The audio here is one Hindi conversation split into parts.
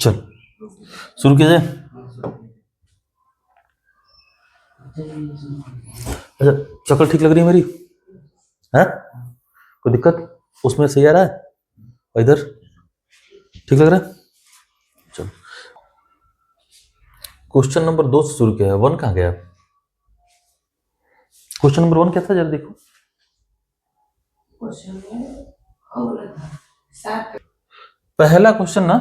चल शुरू किया जाए। अच्छा शक्ल ठीक लग रही है मेरी? है कोई दिक्कत? उसमें सही आ रहा है? और इधर ठीक लग रहा है? चलो क्वेश्चन नंबर 2 से शुरू किया है। 1 कहाँ गया? क्वेश्चन नंबर 1 क्या था जरा देखो। पहला क्वेश्चन ना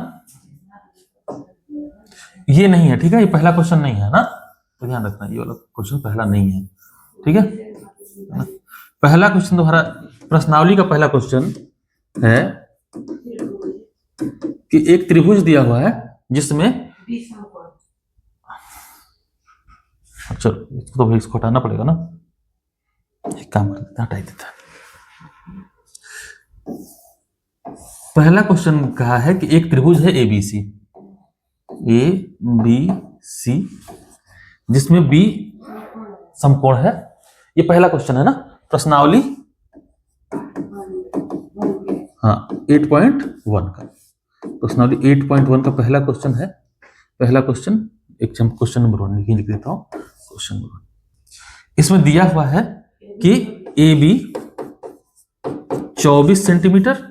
ये नहीं है, ठीक है? ये पहला क्वेश्चन नहीं है ना, तो ध्यान रखना ये वाला क्वेश्चन पहला नहीं है, ठीक है? पहला क्वेश्चन तुम्हारा प्रश्नावली का पहला क्वेश्चन है कि एक त्रिभुज दिया हुआ है जिसमें, चलो इसको तो इसको हटाना पड़ेगा ना, एक काम कर देता, हटा देता। पहला क्वेश्चन कहा है कि एक त्रिभुज है ABC, ABC जिसमें B समकोण है। ये पहला क्वेश्चन है ना प्रश्नावली, हाँ 8.1 का प्रश्नावली 8.1 का पहला क्वेश्चन है। पहला क्वेश्चन एक क्वेश्चन नंबर 1 लिख देता हूं। क्वेश्चन नंबर 1 इसमें दिया हुआ है कि AB 24 सेंटीमीटर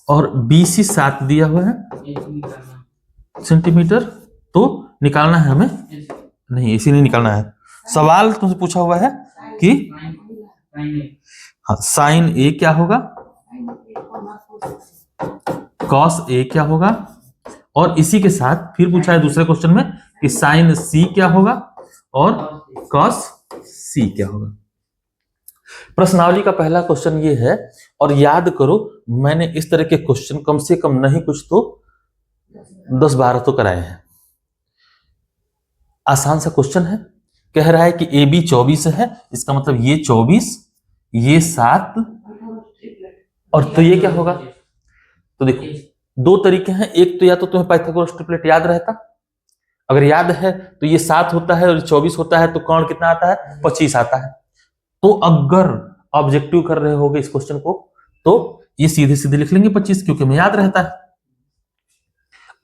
और BC 7 दिया हुआ है सेंटीमीटर। तो निकालना है हमें, नहीं इसी नहीं निकालना है। सवाल तुमसे पूछा हुआ है कि हाँ साइन A क्या होगा, कॉस A क्या होगा, और इसी के साथ फिर पूछा है दूसरे क्वेश्चन में कि साइन C क्या होगा और कॉस C क्या होगा। प्रश्नावली का पहला क्वेश्चन ये है, और याद करो मैंने इस तरह के क्वेश्चन कम से कम नहीं कुछ तो 10-12 तो कराए हैं। आसान सा क्वेश्चन है, कह रहा है कि AB 24 है, इसका मतलब ये 24 ये 7 और तो ये क्या होगा। तो देखो दो तरीके हैं, एक तो या तो तुम्हें पाइथागोरस ट्रिपलेट याद रहता, अगर याद है तो ये 7 होता है और 24 होता है, तो कौन कितना आता है 25 आता है। तो अगर ऑब्जेक्टिव कर रहे होगे इस क्वेश्चन को तो ये सीधे सीधे लिख लेंगे 25, क्योंकि हमें याद रहता है,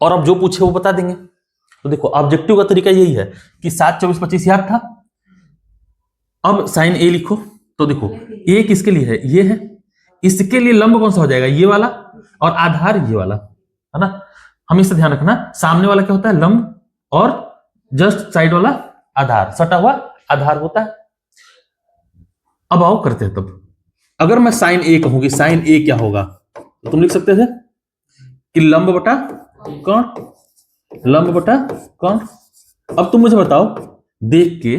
और अब जो पूछे वो बता देंगे। तो देखो ऑब्जेक्टिव का तरीका यही है कि 7 24 25 याद था, अब साइन A लिखो। तो देखो A किसके लिए है, ये है, इसके लिए लंब कौन सा हो जाएगा, ये वाला, और आधार ये वाला, है ना। हमेशा ध्यान रखना सामने वाला क्या होता है लंब, और जस्ट साइड वाला आधार, सटा हुआ आधार होता है। अब आओ करते हैं। तब अगर मैं साइन A कहूंगी, साइन A क्या होगा, तो तुम लिख सकते थे कि लंब बटा कौन, लंब बटा कौन। अब तुम मुझे बताओ देख के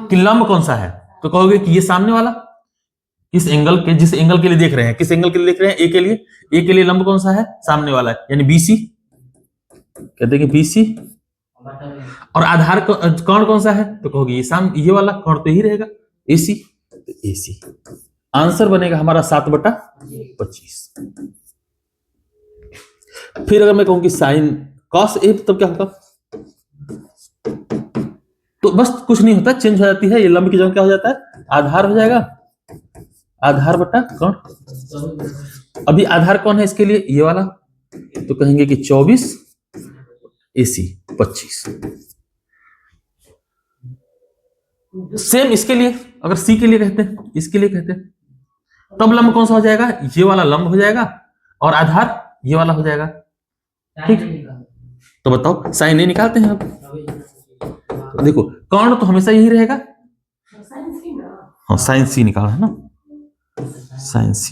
कि लंब कौन सा है, तो कहोगे कि ये सामने वाला, इस एंगल के, जिस एंगल के लिए देख रहे हैं, किस एंगल के लिए देख रहे हैं, ए के लिए, ए के लिए लंब कौन सा है, सामने वाला है, यानी BC, कहते हैं कि BC। और आधार कौन कौन सा है, तो कहोगे ये सामने, ये वाला कौन तो ही रहेगा AC, तो AC आंसर बनेगा हमारा 7/25। फिर अगर मैं कहूं कि साइन कॉस A, तब क्या होगा, तो बस कुछ नहीं होता, चेंज हो जाती है, ये लंब की जगह क्या हो जाता है, आधार हो जाएगा, आधार बटा कौन। अभी आधार कौन है इसके लिए, ये वाला, तो कहेंगे कि 24 AC 25। सेम इसके लिए, अगर C के लिए कहते हैं, इसके लिए कहते हैं, तब लंब कौन सा हो जाएगा, ये वाला लंब हो जाएगा, और आधार ये वाला हो जाएगा, ठीक। तो बताओ साइन A निकालते हैं अब। तो देखो कौन तो हमेशा यही रहेगा, हाँ साइन C निकाला है ना, साइन C।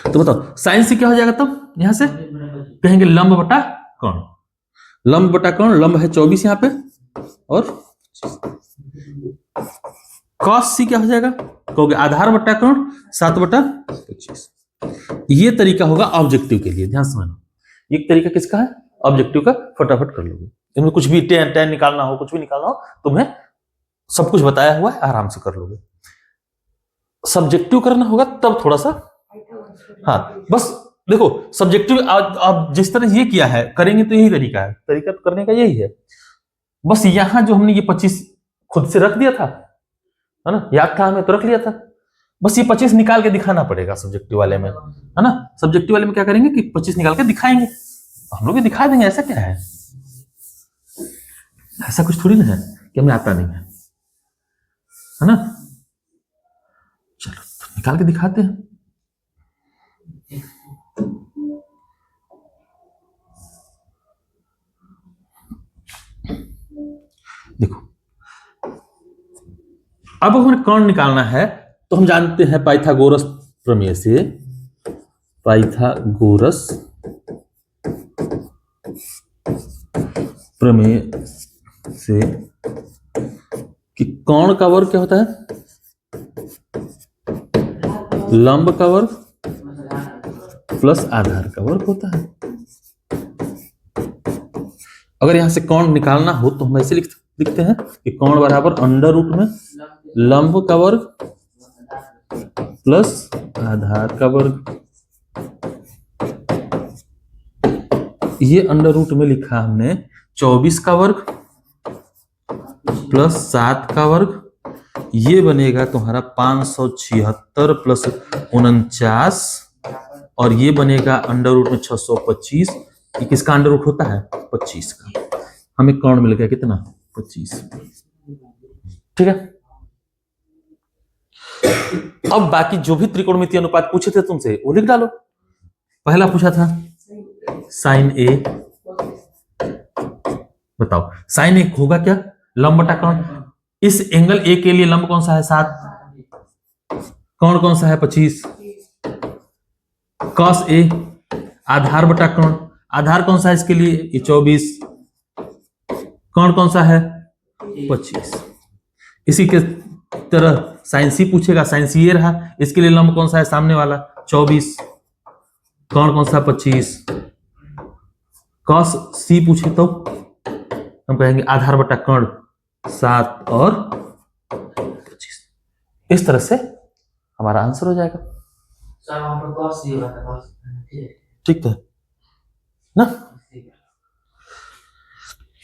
तो बताओ साइन C क्या हो जाएगा, तब यहां से कहेंगे लंब बटा कौन, लंब बटा कौन, लंब है 24 यहां पे, और कॉस C क्या हो जाएगा, कहोगे आधार बटा कौन 7/25। ये तरीका होगा ऑब्जेक्टिव के लिए, ध्यान समझना। एक तरीका किसका है, ऑब्जेक्टिव का, फटाफट कर लोगे। इनमें कुछ भी टेन निकालना हो, कुछ भी निकालना हो, तुम्हें सब कुछ बताया हुआ है, आराम से कर लोगे। सब्जेक्टिव करना होगा तब थोड़ा सा, हाँ बस देखो सब्जेक्टिव अब जिस तरह ये किया है करेंगे तो यही तरीका है, तरीका तो करने का यही है। बस यहां जो हमने ये 25 खुद से रख दिया था, है ना, याद था हमें तो रख लिया था, बस ये 25 निकाल के दिखाना पड़ेगा सब्जेक्टिव वाले में, है ना। सब्जेक्टिव वाले में क्या करेंगे कि 25 निकाल के दिखाएंगे, हम लोग भी दिखा देंगे, ऐसा क्या है, ऐसा कुछ थोड़ी ना है कि हमें आता नहीं है ना। चलो तो निकाल के दिखाते हैं। देखो अब हमें कौन निकालना है, तो हम जानते हैं पाइथागोरस प्रमेय से, पाइथागोरस प्रमेय से कि कोण का वर्ग क्या होता है, लंब का वर्ग प्लस आधार का वर्ग होता है। अगर यहां से कोण निकालना हो तो हम ऐसे लिखते हैं कि कोण बराबर अंडर रूट में लंब का वर्ग प्लस आधार का वर्ग। ये अंडर रूट में लिखा हमने 24 का वर्ग प्लस 7 का वर्ग, ये बनेगा तुम्हारा 576 प्लस 49, और ये बनेगा अंडर रूट में 625। ये किसका अंडर रूट होता है, 25 का। हमें कोण मिल गया कितना, 25। ठीक है। अब बाकी जो भी त्रिकोणमितीय अनुपात पूछे थे तुमसे वो लिख डालो। पहला पूछा था साइन ए, बताओ साइन ए होगा क्या, लंब बटा कोण। इस एंगल ए के लिए लंब कौन सा है, 7, कोण कौन सा है, 25। कॉस ए आधार बटा कोण, आधार कौन सा है इसके लिए, ये 24, कोण कौन सा है, 25। इसी के तरह साइन सी पूछेगा, साइन सी ये रहा, इसके लिए लंब कौन सा है, सामने वाला 24, कोण कौन सा, 25। कॉस सी पूछे तो हम कहेंगे आधार बटा कोण 7 और 25। इस तरह से हमारा आंसर हो जाएगा। ठीक है ना।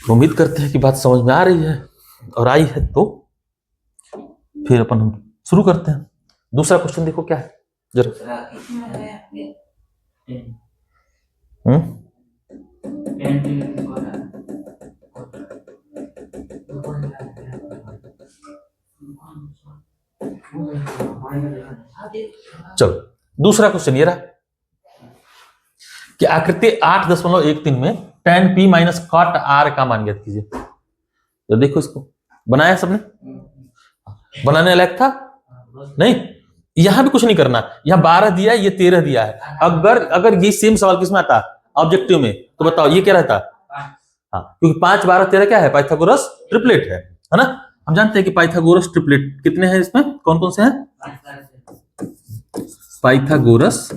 उम्मीद करते हैं कि बात समझ में आ रही है, और आई है तो फिर अपन हम शुरू करते हैं। दूसरा क्वेश्चन देखो क्या है जरा। चलो दूसरा क्वेश्चन ये रहा कि आकृति 8.13 में tan p minus cot r का मान ज्ञात कीजिए। तो देखो इसको बनाया सबने, बनाने लायक था नहीं, यहां भी कुछ नहीं करना। यहां 12 दिया है, ये 13 दिया है। अगर ये सेम सवाल किसमें आता ऑब्जेक्टिव में, तो बताओ ये क्या रहता। हाँ, क्योंकि 5 12 13 क्या है, पाइथागोरस ट्रिपलेट है ना। हम जानते हैं कि पाइथागोरस ट्रिपलेट कितने हैं, इसमें कौन कौन से हैं, पाइथागोरस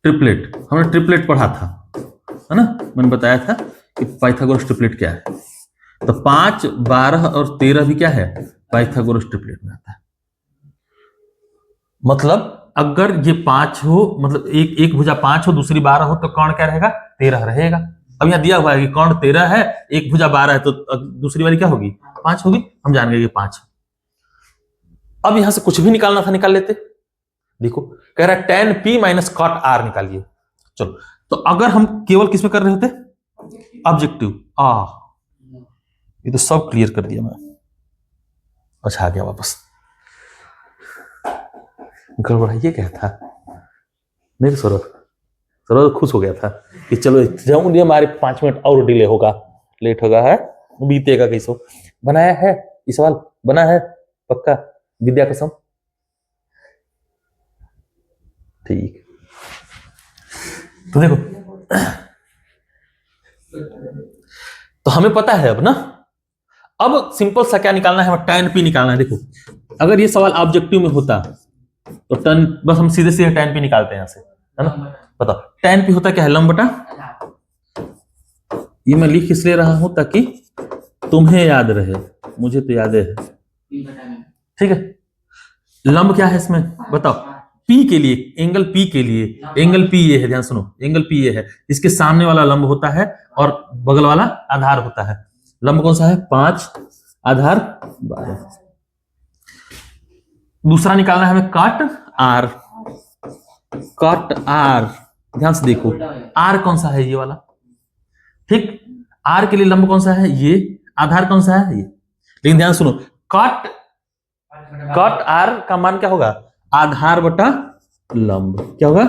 ट्रिपलेट। हमने ट्रिपलेट पढ़ा था, है ना, मैंने बताया था कि पाइथागोरस ट्रिपलेट क्या है। तो 5 12 और 13 भी क्या है, पाइथागोरस ट्रिपलेट में आता है। मतलब अगर ये 5 हो, मतलब एक भुजा 5 हो, दूसरी 12 हो, तो कोण क्या रहेगा, 13 रहेगा। अब यहाँ दिया हुआ है कि कोण 13 है, एक भुजा 12 है, तो दूसरी वाली क्या होगी, 5 होगी। हम जान गए कि 5। अब यहां से कुछ भी निकालना था, निकाल लेते। देखो कह रहा है tan p minus cot r निकालिए। चलो तो अगर हम केवल किस में कर रहे होते, ऑब्जेक्टिव, ये तो सब क्लियर कर दिया मैं। अच्छा आ गया वापस, गड़बड़ ये क्या था, नहीं सौरभ खुश हो गया था कि चलो जाऊंगी, हमारे 5 मिनट और डिले होगा, लेट होगा, है बीतेगा कैसे। बनाया है ये सवाल, बना है पक्का, विद्या कसम, ठीक। तो देखो तो हमें पता है अब ना, अब सिंपल सा क्या निकालना है, tan p निकालना है। देखो अगर ये सवाल ऑब्जेक्टिव में होता तो टन, बस हम सीधे सीधे tan p निकालते हैं यहां से, है ना। बताओ tan p होता क्या है, लंब बटा, ये मैं लिख इसलिए रहा हूं ताकि तुम्हें याद रहे, मुझे तो याद है, ठीक है। लंब क्या है इसमें बताओ, P के लिए, एंगल P के लिए, एंगल P ये है, ध्यान सुनो, एंगल P ये है, इसके सामने वाला लंब होता है और बगल वाला आधार होता है। लंब कौन सा है, 5, आधार 12। दूसरा निकालना है हमें कॉट आर। कॉट आर, ध्यान से देखो, आर कौन सा है? ये वाला, ठीक। आर के लिए लंब कौन सा है? ये। आधार कौन सा है? ये। लेकिन ध्यान सुनो, कॉट कॉट आर का मान क्या होगा? आधार बटा लंब। क्या होगा?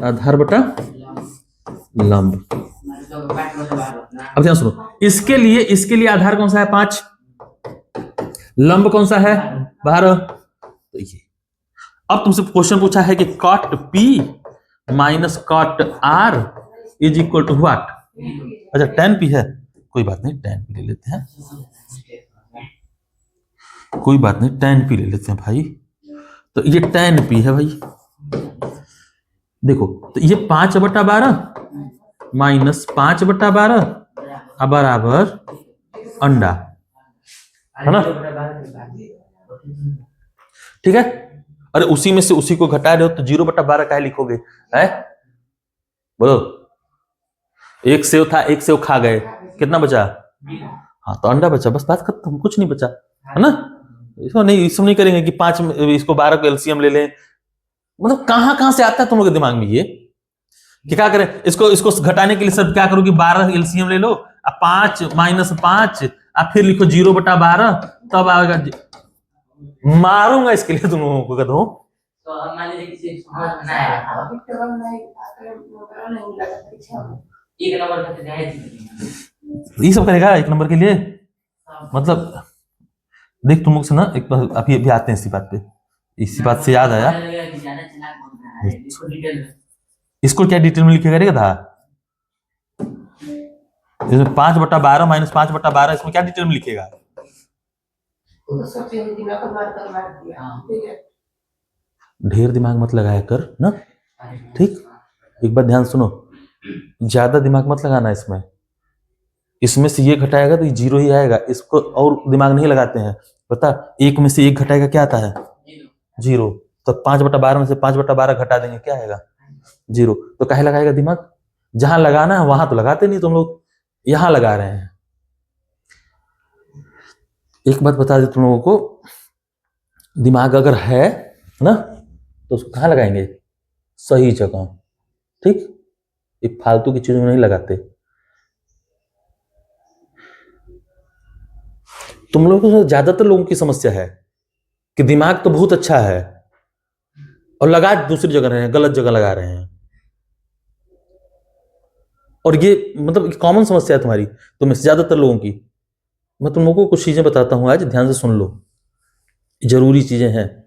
आधार बटा लंब। अब ध्यान सुनो, इसके लिए आधार कौन सा है? 5। लंब कौन सा है? 12। तो ये, अब तुमसे क्वेश्चन पूछा है कि cot P minus cot R is equal to what? अच्छा, tan पी है, कोई बात नहीं, tan पी ले लेते हैं, कोई बात नहीं, tan पी ले लेते हैं भाई। तो ये tan पी है भाई। देखो, तो ये 5/12 माइनस 5/12 बराबर अंडा, है ना? ठीक है। अरे उसी में से उसी को घटा रहे हो तो 0/12 काहे लिखोगे? है, बोलो। एक सेव था, एक सेव खा गए, कितना बचा? हाँ, तो अंडा बचा, बस बात खत्म, कुछ नहीं बचा, है ना? इसको नहीं करेंगे कि 5 इसको 12 को एलसीएम ले लें। मतलब कहां से आता है तुम लोग के दिमाग में ये कि क्या करें? इसको घटाने के लिए सब क्या करो कि 12 एलसीएम ले लो, 5 माइनस 5, फिर लिखो 0/12, तब आएगा। मारूंगा इसके लिए तुम लोगों को, कदों। तो अब मान लीजिए किसी बनाया एक नंबर का ये सब करेगा एक नंबर के लिए। मतलब देख, तुम लोग से ना एक बार अभी आते हैं इसी बात पे। इसी बात से याद आया, इसको क्या डिटेल में लिखेगा रे गधा? इसमें 5/12 माइनस 5/12, इसमें क्या डिटेल में लिखेगा? ढेर दिमाग मत लगाया कर ना, ठीक। एक बार ध्यान सुनो, ज्यादा दिमाग मत लगाना इसमें। इसमें से ये घटाएगा तो ये 0 ही आएगा, इसको और दिमाग नहीं लगाते हैं। पता, एक में से एक घटाएगा क्या आता है? 0। तो 5/12 में से 5/12 घटा देंगे, क्या आएगा? 0। तो काहे लगाएगा दिमाग? जहां लगाना है वहां तो लगाते नहीं तुम लोग, यहां लगा रहे हैं। एक बात बता दे तुम लोगों को, दिमाग अगर है ना तो उसको कहां लगाएंगे? सही जगह, ठीक। ये फालतू की चीजों में नहीं लगाते। तुम लोगों को, ज्यादातर लोगों की समस्या है कि दिमाग तो बहुत अच्छा है और लगा दूसरी जगह रहे हैं, गलत जगह लगा रहे हैं। और ये मतलब कॉमन समस्या है तुम्हारी, तुम में से ज्यादातर लोगों की। मैं तुम लोगों को कुछ चीजें बताता हूं आज, ध्यान से सुन लो, जरूरी चीजें हैं।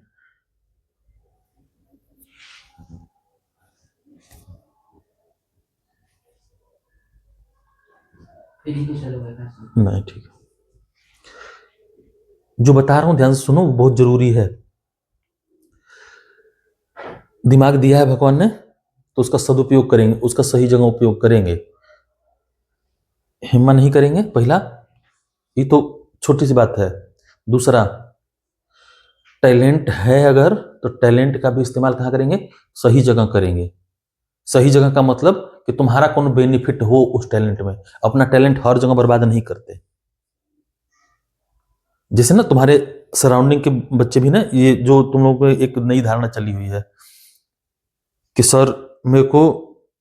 नहीं, ठीक है, जो बता रहा हूं ध्यान से सुनो, बहुत जरूरी है। दिमाग दिया है भगवान ने तो उसका सदुपयोग करेंगे, उसका सही जगह उपयोग करेंगे। हिम्मत नहीं करेंगे, पहला, ये तो छोटी सी बात है। दूसरा, टैलेंट है अगर तो टैलेंट का भी इस्तेमाल कहां करेंगे? सही जगह करेंगे। सही जगह का मतलब कि तुम्हारा कौन बेनिफिट हो उस टैलेंट में। अपना टैलेंट हर जगह बर्बाद नहीं करते। जैसे ना तुम्हारे सराउंडिंग के बच्चे भी ना, ये जो तुम लोगों को एक नई धारणा चली हुई है कि सर मेरे को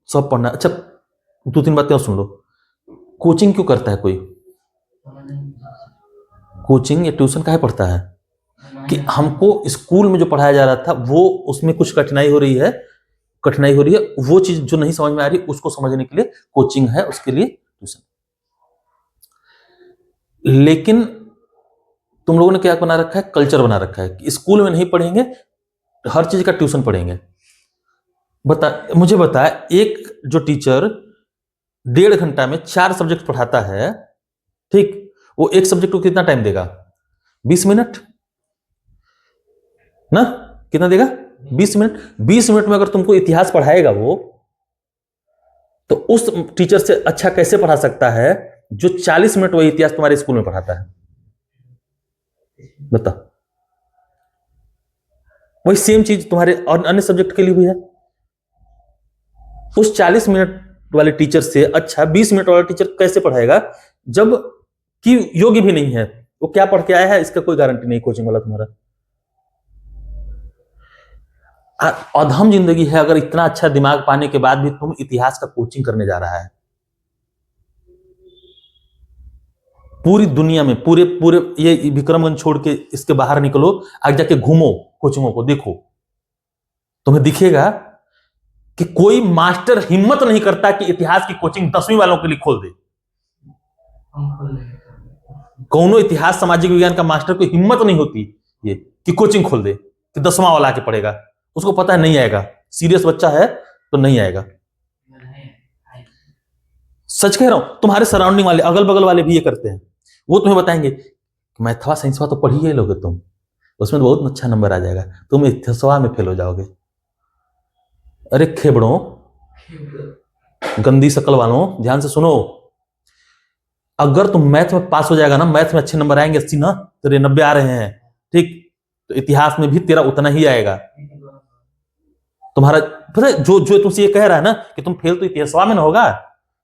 सब पढ़ना। अच्छा, 2-3 बातें और सुन लो। कोचिंग क्यों करता है कोई? कोचिंग या ट्यूशन काहे पढ़ता है? कि हमको स्कूल में जो पढ़ाया जा रहा था वो, उसमें कुछ कठिनाई हो रही है, वो चीज जो नहीं समझ में आ रही उसको समझने के लिए कोचिंग है, उसके लिए ट्यूशन। लेकिन तुम लोगों ने क्या बना रखा है? कल्चर बना रखा है कि स्कूल में नहीं पढ़ेंगे, हर चीज का ट्यूशन पढ़ेंगे। मुझे बता, एक जो टीचर 1.5 घंटा में 4 सब्जेक्ट पढ़ाता है, ठीक, वो एक सब्जेक्ट को कितना टाइम देगा? 20 मिनट ना? कितना देगा? 20 मिनट। 20 मिनट में अगर तुमको इतिहास पढ़ाएगा वो, तो उस टीचर से अच्छा कैसे पढ़ा सकता है जो 40 मिनट वही इतिहास तुम्हारे स्कूल में पढ़ाता है? बता। वही सेम चीज तुम्हारे और अन्य सब्जेक्ट के लिए भी है। उस 40 मिनट वाले टीचर से अच्छा 20 मिनट वाला टीचर कैसे पढ़ाएगा, जब कि योग्य भी नहीं है? वो क्या पढ़ के आया है इसका कोई गारंटी नहीं कोचिंग वाला तुम्हारा। अधम जिंदगी है अगर इतना अच्छा दिमाग पाने के बाद भी तुम इतिहास का कोचिंग करने जा रहा है। पूरी दुनिया में पूरे पूरे ये विक्रमगंज छोड़ के इसके बाहर निकलो, आगे जाके घूमो, कोचिंगों को देखो, तुम्हें दिखेगा कि कोई मास्टर हिम्मत नहीं करता कि इतिहास की कोचिंग 10वीं वालों के लिए खोल दे। कौनो इतिहास सामाजिक विज्ञान का मास्टर को हिम्मत नहीं होती ये कि कोचिंग खोल दे कि 10वां वाला आके पढ़ेगा। उसको पता है नहीं आएगा, सीरियस बच्चा है तो नहीं आएगा। सच कह रहा हूं, तुम्हारे सराउंडिंग वाले अगल बगल वाले भी ये करते हैं। वो तुम्हें बताएंगे मैथवा साइंसवा तो पढ़ी ही लोगे तुम, उसमें तो बहुत अच्छा नंबर आ जाएगा, तुम इतिहासवा में फेल हो जाओगे। अरे खेबड़ों, गंदी शकल वालों, ध्यान से सुनो, अगर तुम मैथ में पास हो जाएगा ना, मैथ में अच्छे नंबर आएंगे 80 ना, तेरे 90 आ रहे हैं, ठीक, तो इतिहास में भी तेरा उतना ही आएगा। तुम्हारा पता है जो जो तुमसे ये कह रहा है ना कि तुम फेल तो इतिहासवा में ना होगा,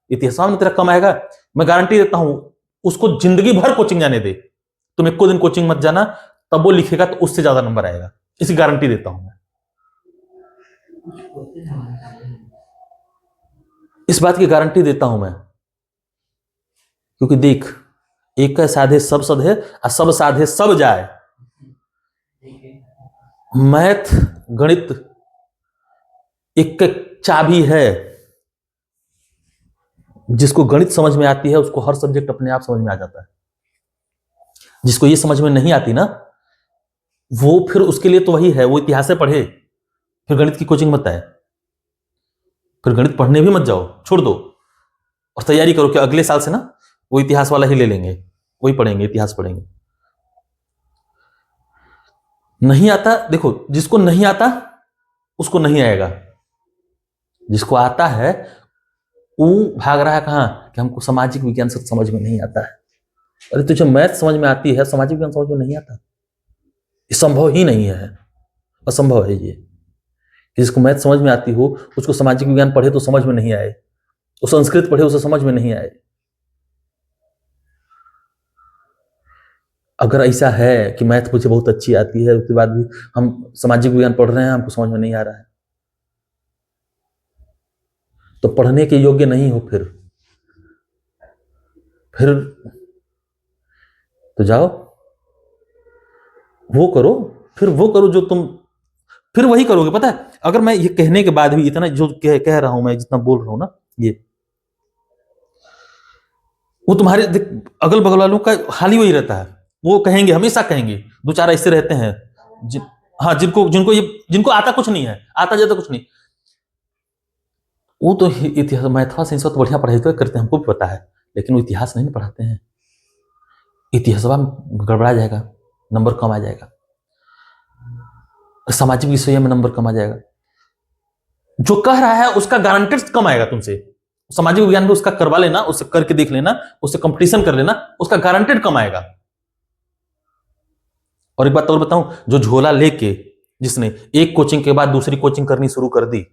इतिहासवा में तेरा कम आएगा, मैं गारंटी देता हूं, उसको जिंदगी भर कोचिंग जाने दे, तुम एक दिन कोचिंग मत जाना, तब वो लिखेगा तो उससे ज्यादा नंबर आएगा, इसकी गारंटी देता हूं मैं। इस बात की गारंटी देता हूं मैं, क्योंकि देख, एक साधे सब सधे और सब साधे सब जाए। मैथ गणित एक चाबी है, जिसको गणित समझ में आती है उसको हर सब्जेक्ट अपने आप समझ में आ जाता है। जिसको ये समझ में नहीं आती ना, वो फिर उसके लिए तो वही है, वो इतिहास से पढ़े, फिर गणित की कोचिंग मत आए, फिर गणित पढ़ने भी मत जाओ, छोड़ दो और तैयारी करो कि अगले साल से ना वो इतिहास वाला ही ले लेंगे, वही पढ़ेंगे, इतिहास पढ़ेंगे। नहीं आता, देखो, जिसको नहीं आता उसको नहीं आएगा, जिसको आता है वो भाग रहा है कहां कि हमको सामाजिक विज्ञान से समझ में नहीं आता है। अरे तुझे मैथ समझ में आती है, सामाजिक विज्ञान समझ में नहीं आता, ये संभव ही नहीं है, असंभव है ये। जिसको मैथ समझ में आती हो उसको सामाजिक विज्ञान पढ़े तो समझ में नहीं आए, वो संस्कृत पढ़े उसे समझ में नहीं आए। अगर ऐसा है कि मैथ मुझे बहुत अच्छी आती है, उसके बाद भी हम सामाजिक विज्ञान पढ़ रहे हैं, हमको समझ में नहीं आ रहा है, तो पढ़ने के योग्य नहीं हो, फिर तो जाओ वो करो, फिर वो करो जो तुम फिर वही करोगे। पता है, अगर मैं ये कहने के बाद भी इतना जो कह रहा हूं, मैं जितना बोल रहा हूं ना, ये वो तुम्हारे अगल बगल वालों का हाल ही वही रहता है। वो कहेंगे, हमेशा कहेंगे, दो चार ऐसे रहते हैं हाँ, जिनको आता कुछ नहीं है, आता जाता कुछ नहीं, वो तो इतिहास मैथवा साइंस तो बढ़िया पढ़ाई तो करते हैं, हमको भी पता है, लेकिन वो इतिहास नहीं पढ़ाते हैं। इतिहास में गड़बड़ा जाएगा, नंबर कम आ जाएगा, सामाजिक विषय में नंबर कम आ जाएगा। जो कह रहा है उसका गारंटेड कम आएगा तुमसे, सामाजिक विज्ञान में उसका करवा लेना, उससे करके देख लेना, उससे कंपटीशन कर लेना, उसका गारंटेड कम आएगा। और एक बात और बताऊं, जो झोला लेके जिसने एक कोचिंग के बाद दूसरी कोचिंग करनी शुरू कर दी,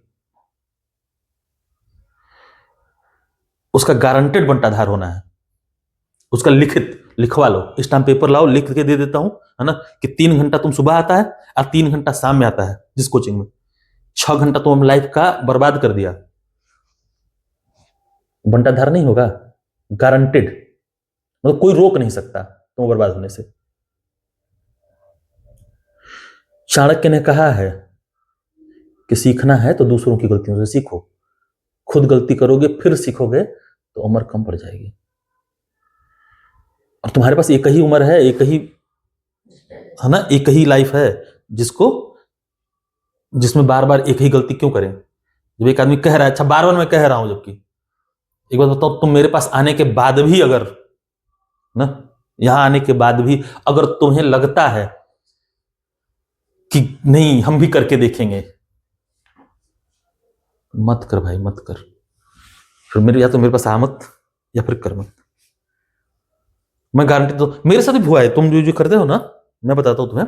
उसका गारंटेड बंटाधार होना है। उसका लिखवा लो, स्टाम्प पेपर लाओ, लिख के दे देता हूं, है ना, कि 3 घंटा तुम सुबह आता है और 3 घंटा शाम में आता है जिस कोचिंग में, 6 घंटा तुम लाइफ का बर्बाद कर दिया। बंटाधार नहीं होगा, गारंटेड, मतलब कोई रोक नहीं सकता तुम बर्बाद होने से। चाणक्य ने कहा है कि सीखना है तो दूसरों की गलतियों से सीखो, खुद गलती करोगे फिर सीखोगे तो उम्र कम पड़ जाएगी। और तुम्हारे पास एक ही उम्र है, एक ही है ना, एक ही लाइफ है, जिसमें बार बार एक ही गलती क्यों करें। जब एक आदमी कह रहा है, अच्छा बार बार मैं कह रहा हूं, जबकि एक बात बताओ, तुम मेरे पास आने के बाद भी अगर ना, यहां आने के बाद भी अगर तुम्हें लगता है कि नहीं हम भी करके देखेंगे, मत कर भाई, मत कर, फिर या तो मेरे पास आ मत या फिर कर मत। मैं गारंटी तो मेरे साथ भी हुआ है, तुम जो करते हो ना, मैं बताता हूं तुम्हें।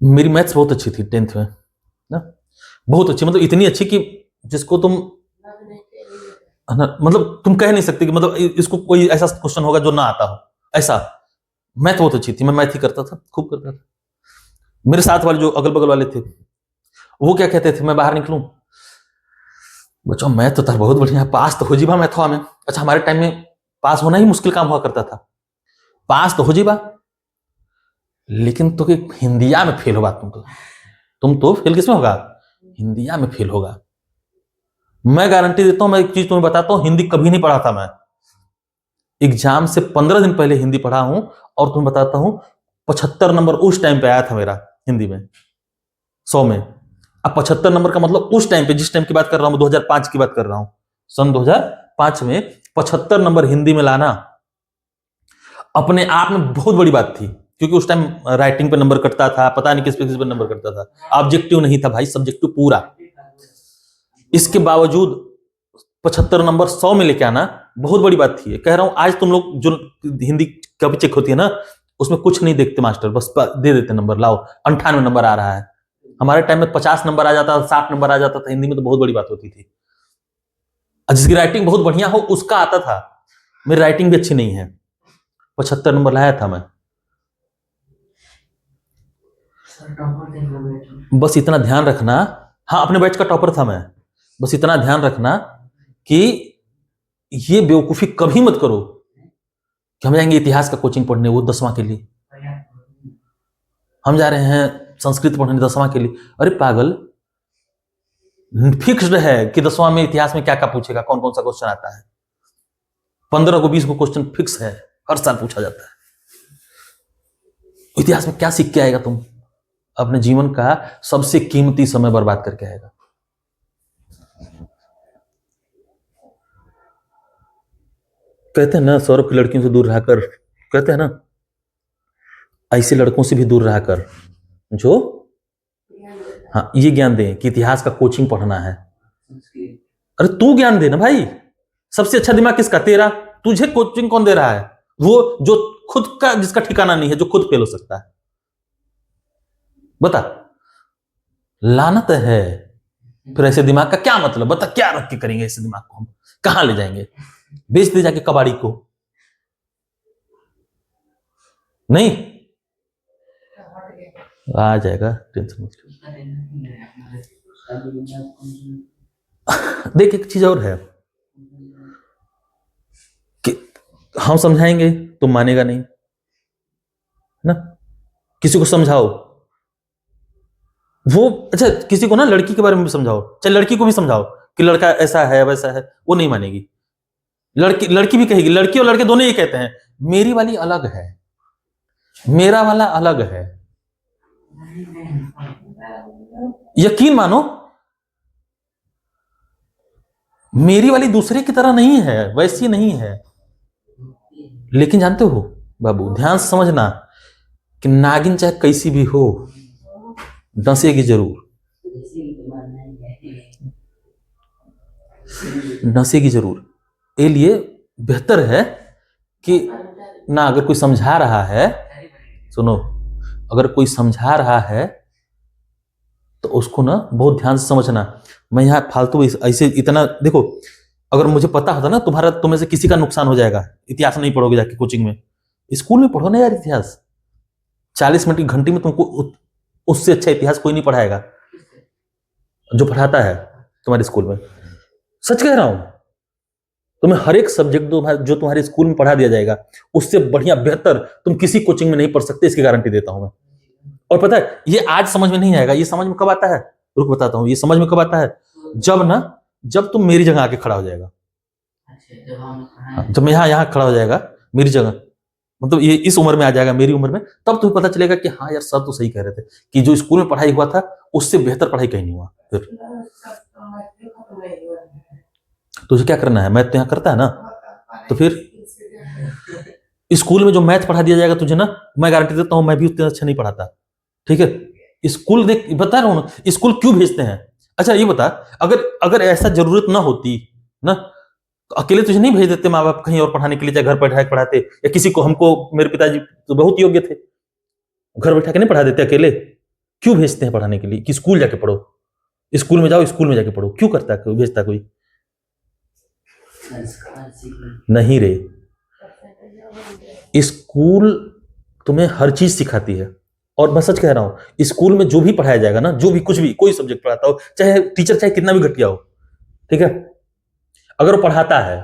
मेरी मैथ्स बहुत अच्छी थी 10th में ना, बहुत अच्छी, मतलब इतनी अच्छी कि जिसको तुम मतलब तुम कह नहीं सकते कि मतलब इसको कोई ऐसा क्वेश्चन होगा जो ना आता हो, ऐसा। मैथ बहुत अच्छी थी, मैं मैथ ही करता था, खूब करता था। मेरे साथ वाले जो अगल बगल वाले थे वो क्या कहते थे, मैं बाहर निकलूं, बच्चों मैं तो बहुत बढ़िया पास तो हो जीबा मैथवा में। अच्छा हमारे टाइम में पास होना ही मुश्किल काम हुआ करता था, पास तो हो जीबा, लेकिन तो कि हिंदिया में फेल होगा तुम तो फेल किसमें होगा, हिंदिया में फेल होगा। मैं गारंटी देता हूं, मैं एक चीज तुम्हें बताता हूं, हिंदी कभी नहीं पढ़ा था मैं, एग्जाम से 15 दिन पहले हिंदी पढ़ा हूं, और तुम्हें बताता हूं 75 नंबर उस टाइम पे आया था मेरा हिंदी में 100 में। अब 75 नंबर का मतलब उस टाइम पे, जिस टाइम की बात कर रहा हूं 2005 की बात कर रहा हूं, सन 2005 में 75 नंबर हिंदी में लाना अपने आप में बहुत बड़ी बात थी, क्योंकि उस टाइम राइटिंग पे नंबर कटता था, पता नहीं किस पे नंबर कटता था, ऑब्जेक्टिव नहीं था भाई, सब्जेक्टिव पूरा। इसके बावजूद 75 नंबर 100 में लेके आना बहुत बड़ी बात थी। कह रहा हूं आज तुम लोग जो हिंदी कभी चेक होती है ना, उसमें कुछ नहीं देखते मास्टर, बस दे देते नंबर, लाओ 98 नंबर आ रहा है। हमारे टाइम में 50 नंबर आ जाता था, 60 नंबर आ जाता था, हिंदी में तो बहुत बड़ी बात होती थी। जिसकी राइटिंग बहुत बढ़िया हो उसका आता था, मेरी राइटिंग भी अच्छी नहीं है, 75 नंबर लाया था मैं। बस इतना ध्यान रखना, हाँ अपने बैच का टॉपर था मैं, बस इतना ध्यान रखना कि ये बेवकूफी कभी मत करो कि हम जाएंगे इतिहास का कोचिंग पढ़ने, वो 10वां के लिए, हम जा रहे हैं संस्कृत पढ़ने 10वां के लिए। अरे पागल, फिक्स्ड है कि 10वां में इतिहास में क्या क्या पूछेगा, कौन कौन सा क्वेश्चन आता है, 15 को 20 को क्वेश्चन फिक्स है, हर साल पूछा जाता है। इतिहास में क्या सीख के आएगा तुम, अपने जीवन का सबसे कीमती समय बर्बाद करके आएगा। कहते हैं ना सौरभ की लड़कियों से दूर रहकर, कहते हैं ना ऐसे लड़कों से भी दूर रहकर जो हाँ ये ज्ञान दे कि इतिहास का कोचिंग पढ़ना है। अरे तू ज्ञान दे ना भाई, सबसे अच्छा दिमाग किसका, तेरा। तुझे कोचिंग कौन दे रहा है, वो जो खुद का, जिसका ठिकाना नहीं है, जो खुद फेल हो सकता है। बता, लानत है। फिर ऐसे दिमाग का क्या मतलब, बता क्या रख के करेंगे ऐसे दिमाग को, हम कहां ले जाएंगे, बेच दे जाके कबाड़ी को। नहीं आ जाएगा, टेंशन मत। देख एक चीज और है कि हम समझाएंगे तुम मानेगा नहीं ना, किसी को समझाओ वो, अच्छा किसी को ना लड़की के बारे में भी समझाओ, चाहे लड़की को भी समझाओ कि लड़का ऐसा है वैसा है, वो नहीं मानेगी। लड़की भी कहेगी, लड़की और लड़के दोनों ये कहते हैं मेरी वाली अलग है, मेरा वाला अलग है। यकीन मानो मेरी वाली दूसरे की तरह नहीं है, वैसी नहीं है। लेकिन जानते हो बाबू, ध्यान से समझना कि नागिन चाहे कैसी भी हो डसेगी जरूर, डसेगी जरूर। ये लिए बेहतर है कि ना, अगर कोई समझा रहा है, सुनो, अगर कोई समझा रहा है तो उसको ना बहुत ध्यान से समझना। मैं यहाँ फालतू ऐसे इतना देखो, अगर मुझे पता होता ना तुम्हारा, तुम्हें से किसी का नुकसान हो जाएगा, इतिहास नहीं पढ़ोगे जाके कोचिंग में, स्कूल में पढ़ो ना यार इतिहास, 40 मिनट की घंटी में तुमको उससे अच्छा इतिहास कोई नहीं पढ़ाएगा जो पढ़ाता है तुम्हारे स्कूल में। सच कह रहा हूं, तुम्हें हर एक सब्जेक्ट जो तुम्हारे स्कूल में पढ़ा दिया जाएगा उससे बढ़िया बेहतर तुम किसी कोचिंग में नहीं पढ़ सकते, इसकी गारंटी देता हूं मैं। और पता है ये आज समझ में नहीं आएगा, ये समझ में कब आता है, रुक बताता हूं, ये समझ में कब आता है, जब तुम मेरी जगह आके खड़ा हो जाएगा, जब मैं यहाँ खड़ा हो जाएगा मेरी जगह, मतलब ये इस उम्र में आ जाएगा, मेरी उम्र में, तब तुम्हें पता चलेगा कि हाँ यार सर तो सही कह रहे थे कि जो स्कूल में पढ़ाई हुआ था उससे बेहतर पढ़ाई कहीं नहीं हुआ। फिर तुझे क्या करना है, मैथ तो यहाँ करता है ना, तो फिर स्कूल में जो मैथ पढ़ा दिया जाएगा तुझे ना, मैं गारंटी देता हूं मैं भी उतना अच्छा नहीं पढ़ाता। ठीक है, स्कूल देख बता रहा हूं ना, स्कूल क्यों भेजते हैं। अच्छा ये बता, अगर ऐसा जरूरत ना होती ना, तो अकेले तुझे नहीं भेज देते माँ बाप कहीं और पढ़ाने के लिए, चाहे घर बैठा पढ़ाते, या किसी को, हमको मेरे पिताजी तो बहुत योग्य थे, घर बैठा के नहीं पढ़ा देते, अकेले क्यों भेजते हैं पढ़ाने के लिए कि स्कूल जाके पढ़ो, स्कूल में जाओ, स्कूल में जाके पढ़ो, क्यों करता है, भेजता कोई नहीं रे। स्कूल तुम्हें हर चीज सिखाती है, और मैं सच कह रहा हूं, स्कूल में जो भी पढ़ाया जाएगा ना, जो भी कुछ भी कोई सब्जेक्ट पढ़ाता हो, चाहे टीचर चाहे कितना भी घटिया हो, ठीक है, अगर वो पढ़ाता है,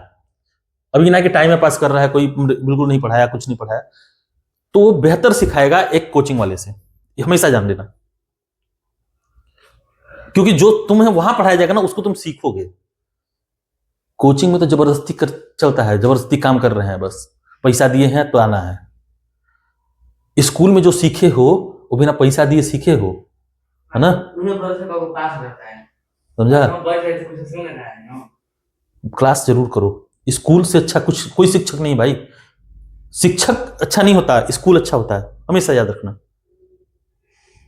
अभी ना कि टाइम में पास कर रहा है, कोई बिल्कुल नहीं पढ़ाया, कुछ नहीं पढ़ाया, तो वो बेहतर सिखाएगा एक कोचिंग वाले से, ये हमेशा जान लेना। क्योंकि जो तुम्हें वहां पढ़ाया जाएगा ना, उसको तुम सीखोगे। कोचिंग में तो जबरदस्ती चलता है, जबरदस्ती काम कर रहे हैं, बस पैसा दिए हैं तो आना है। स्कूल में जो सीखे हो वो बिना पैसा दिए सीखे हो, है ना? उन्हें भरोसे का वो पास रहता है, समझा? हम बैठ रहे थे, कुछ सुन रहा है ना। क्लास जरूर करो। स्कूल से अच्छा कुछ कोई शिक्षक नहीं भाई। शिक्षक अच्छा नहीं होता, स्कूल अच्छा होता है, हमेशा याद रखना।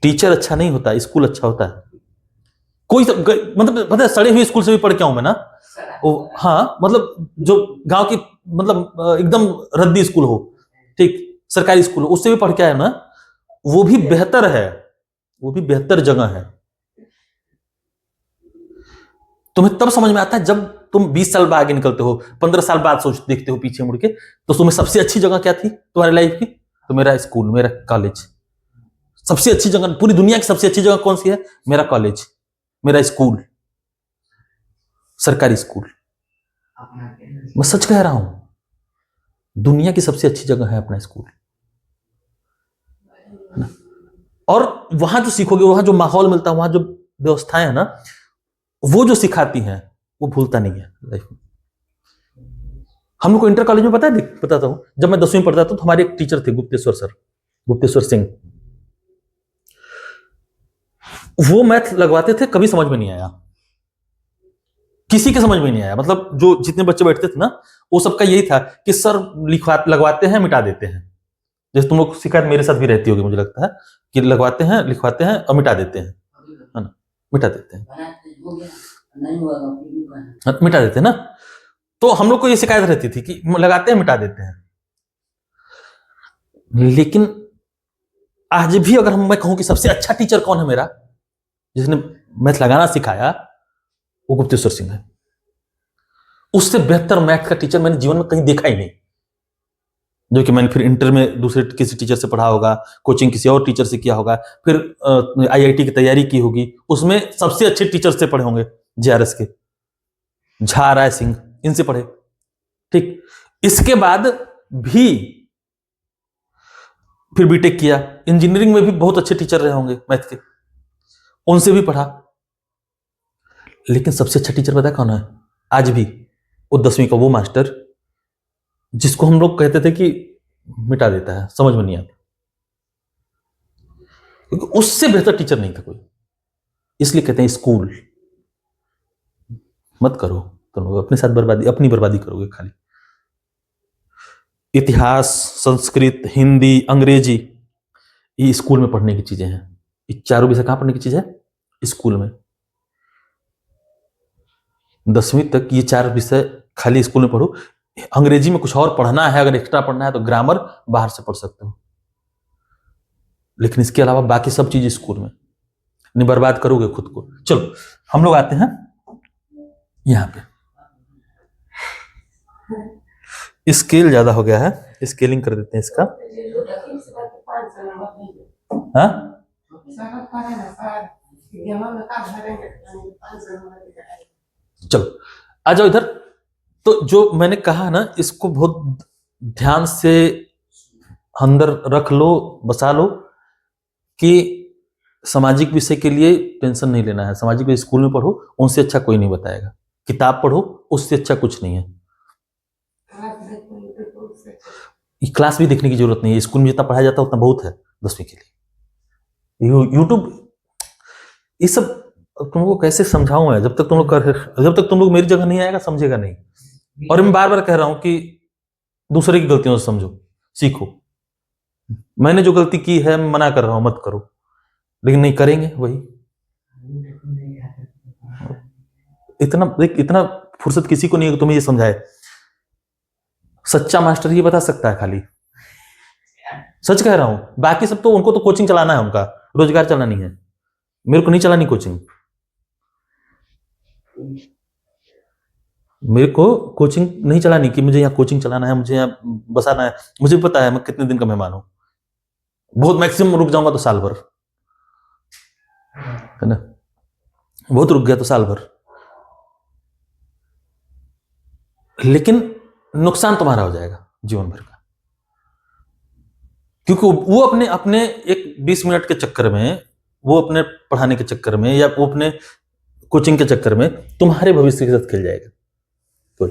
टीचर अच्छा नहीं होता, स्कूल अच्छा होता है। कोई मतलब पता है, सड़े हुए स्कूल से भी पढ़ के आऊं मैं ना, हाँ, मतलब जो गांव की, मतलब एकदम रद्दी स्कूल हो, ठीक, सरकारी स्कूल हो, उससे भी पढ़ के आया ना, वो भी बेहतर है, वो भी बेहतर जगह है। तुम्हें तब समझ में आता है जब तुम 20 साल बाद आगे निकलते हो, 15 साल बाद सोच देखते हो पीछे मुड़ के, तो तुम्हें सबसे अच्छी जगह क्या थी तुम्हारी लाइफ की? तो मेरा स्कूल, मेरा कॉलेज। सबसे अच्छी जगह, पूरी दुनिया की सबसे अच्छी जगह कौन सी है? मेरा कॉलेज, मेरा स्कूल, सरकारी स्कूल। मैं सच कह रहा हूं, दुनिया की सबसे अच्छी जगह है अपना स्कूल। और वहां जो सीखोगे, वहां जो माहौल मिलता है, वहां जो व्यवस्थाएं है ना, वो जो सिखाती हैं वो भूलता नहीं है लाइफ में। हम लोग को इंटर कॉलेज में पता है, बताता हूं, जब मैं 10वीं में पढ़ता था तो हमारे एक टीचर थे, गुप्तेश्वर सर, गुप्तेश्वर सिंह। वो मैथ लगवाते थे, कभी समझ में नहीं आया, किसी के समझ में नहीं आया। मतलब जो जितने बच्चे बैठते थे ना, वो सबका यही था कि सर लगवाते हैं, मिटा देते हैं। जैसे तुम लोग शिकायत मेरे साथ भी रहती होगी, मुझे लगता है, कि लगवाते हैं, लिखवाते हैं और मिटा देते हैं, है ना? मिटा देते हैं, मिटा देते हैं ना। तो हम लोग को ये शिकायत रहती थी कि लगाते हैं, मिटा देते हैं। लेकिन आज भी अगर मैं कहूं कि सबसे अच्छा टीचर कौन है मेरा, जिसने मैथ लगाना सिखाया, वो गुप्तेश्वर सिंह है। उससे बेहतर मैथ का टीचर मैंने जीवन में कहीं देखा ही नहीं। जो कि मैंने फिर इंटर में दूसरे किसी टीचर से पढ़ा होगा, कोचिंग किसी और टीचर से किया होगा, फिर आईआईटी की तैयारी की होगी, उसमें सबसे अच्छे टीचर से पढ़े होंगे, जेआरएस के झा राय सिंह, इनसे पढ़े, ठीक। इसके बाद भी फिर बीटेक किया, इंजीनियरिंग में भी बहुत अच्छे टीचर रहे होंगे मैथ के, उनसे भी पढ़ा। लेकिन सबसे अच्छा टीचर पता कौन है आज भी? वो 10वीं का वो मास्टर जिसको हम लोग कहते थे कि मिटा देता है, समझ में नहीं आता, क्योंकि उससे बेहतर टीचर नहीं था कोई। इसलिए कहते हैं स्कूल मत करो, तुम लोग अपने साथ बर्बादी, अपनी बर्बादी करोगे खाली। इतिहास, संस्कृत, हिंदी, अंग्रेजी, ये स्कूल में पढ़ने की चीजें हैं। ये चारों विषय कहां पढ़ने की चीज है? स्कूल में। 10वीं तक ये 4 विषय खाली स्कूल में पढ़ो। अंग्रेजी में कुछ और पढ़ना है, अगर एक्स्ट्रा पढ़ना है तो ग्रामर बाहर से पढ़ सकते हो, लेकिन इसके अलावा बाकी सब चीज स्कूल में। नहीं बर्बाद करोगे खुद को। चलो हम लोग आते हैं यहां पे। स्केल ज्यादा हो गया है, स्केलिंग कर देते हैं इसका। हाँ, चलो आ जाओ इधर। तो जो मैंने कहा ना, इसको बहुत ध्यान से अंदर रख लो, बसा लो कि सामाजिक विषय के लिए टेंशन नहीं लेना है। सामाजिक विषय स्कूल में पढ़ो, उनसे अच्छा कोई नहीं बताएगा। किताब पढ़ो, उससे अच्छा कुछ नहीं है। क्लास भी देखने की जरूरत नहीं है, स्कूल में जितना पढ़ाया जाता है उतना बहुत है 10वीं के लिए। यूट्यूब, ये सब तुमको कैसे समझाऊं मैं? जब तक तुम लोग मेरी जगह नहीं आएगा, समझेगा नहीं। और मैं बार बार कह रहा हूं कि दूसरे की गलतियों से समझो, सीखो। मैंने जो गलती की है मना कर रहा हूं, मत करो, लेकिन नहीं करेंगे वही। इतना फुर्सत किसी को नहीं है कि तुम्हें ये समझाए। सच्चा मास्टर ये बता सकता है खाली, सच कह रहा हूं। बाकी सब तो उनको तो कोचिंग चलाना है, उनका रोजगार चलानी है। मेरे को नहीं चलानी कोचिंग। मेरे को कोचिंग नहीं चलानी कि मुझे यहाँ कोचिंग चलाना है, मुझे यहाँ बसाना है। मुझे पता है मैं कितने दिन का मेहमान हूं। बहुत मैक्सिमम रुक जाऊंगा तो साल भर, है ना, बहुत रुक गया तो साल भर, लेकिन नुकसान तुम्हारा हो जाएगा जीवन भर का, क्योंकि वो अपने अपने एक 20 मिनट के चक्कर में, वो अपने पढ़ाने के चक्कर में, या वो अपने कोचिंग के चक्कर में तुम्हारे भविष्य के साथ खेल जाएगा कोई।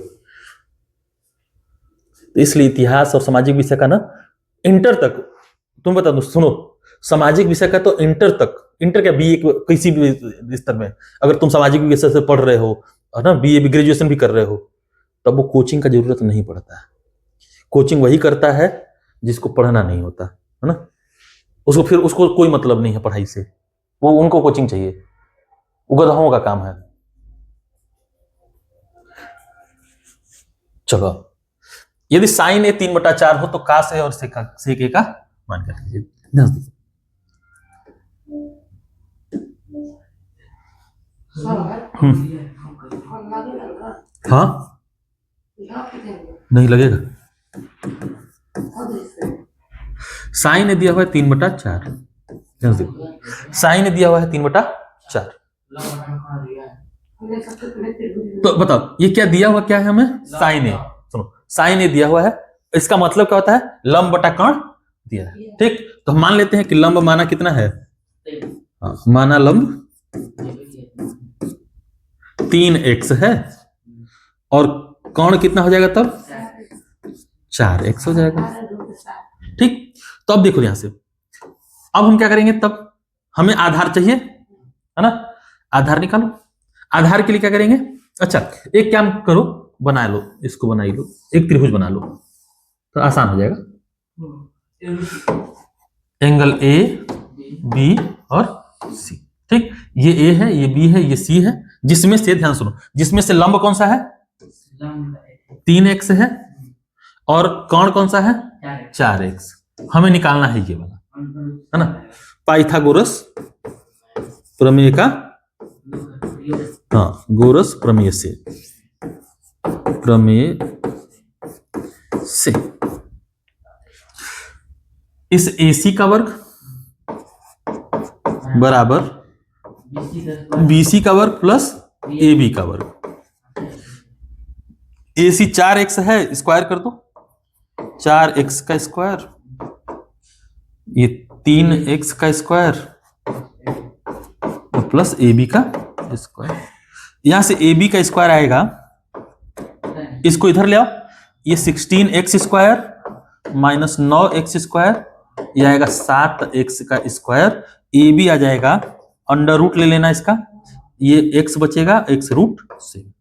तो इसलिए इतिहास और सामाजिक विषय का ना इंटर तक, तुम बता दो, सुनो, सामाजिक विषय का तो इंटर तक, इंटर क्या, बीए किसी भी स्तर में अगर तुम सामाजिक विषय से पढ़ रहे हो, है ना, बीए भी, ग्रेजुएशन भी कर रहे हो, तब वो कोचिंग का जरूरत नहीं पड़ता है। कोचिंग वही करता है जिसको पढ़ना नहीं होता, है ना, उसको फिर उसको कोई मतलब नहीं है पढ़ाई से, वो उनको कोचिंग चाहिए, वो गधाओं का काम है। चलो, यदि साइन ए 3/4 हो तो कास ए और सेक ए का मान कर लीजिए। हाँ, नहीं लगेगा। साइन ए दिया हुआ है 3/4, साइन ए दिया हुआ है 3/4, तो बताओ ये क्या दिया हुआ, क्या है हमें, साइन ए। सुनो, साइन ए दिया हुआ है, इसका मतलब क्या होता है, लंब बटा कर्ण दिया है, ठीक। तो हम मान लेते हैं कि लंब माना कितना है, हाँ, माना लंब 3x है, और कर्ण कितना हो जाएगा तब, 4x हो जाएगा, ठीक। तो अब देखो यहां से, अब हम क्या करेंगे, तब हमें आधार चाहिए, है ना, आधार निकालो। आधार के लिए क्या करेंगे, अच्छा एक काम करो, बना लो, इसको बना लो, एक त्रिभुज बना लो, तो आसान हो जाएगा। एंगल ए बी और सी, ठीक। ये ए है, ये बी है, ये सी है, जिसमें से, ध्यान सुनो, जिसमें से लंब कौन सा है, 3x है, और कर्ण कौन सा है, 4x। हमें निकालना है ये वाला, है ना, पाइथागोरस प्रमेय का, हाँ, गोरस प्रमेय से, प्रमेय से इस AC का वर्ग बराबर BC का वर्ग प्लस AB का वर्ग। AC 4x है, स्क्वायर कर दो, 4x का स्क्वायर, ये 3x का स्क्वायर प्लस AB का स्क्वायर। यहां से AB का स्क्वायर आएगा, इसको इधर ले आओ, ये 16x square minus 9x square, ये आएगा 7x का स्क्वायर। AB आ जाएगा, अंडर रूट ले लेना इसका, ये x बचेगा, x रूट 7,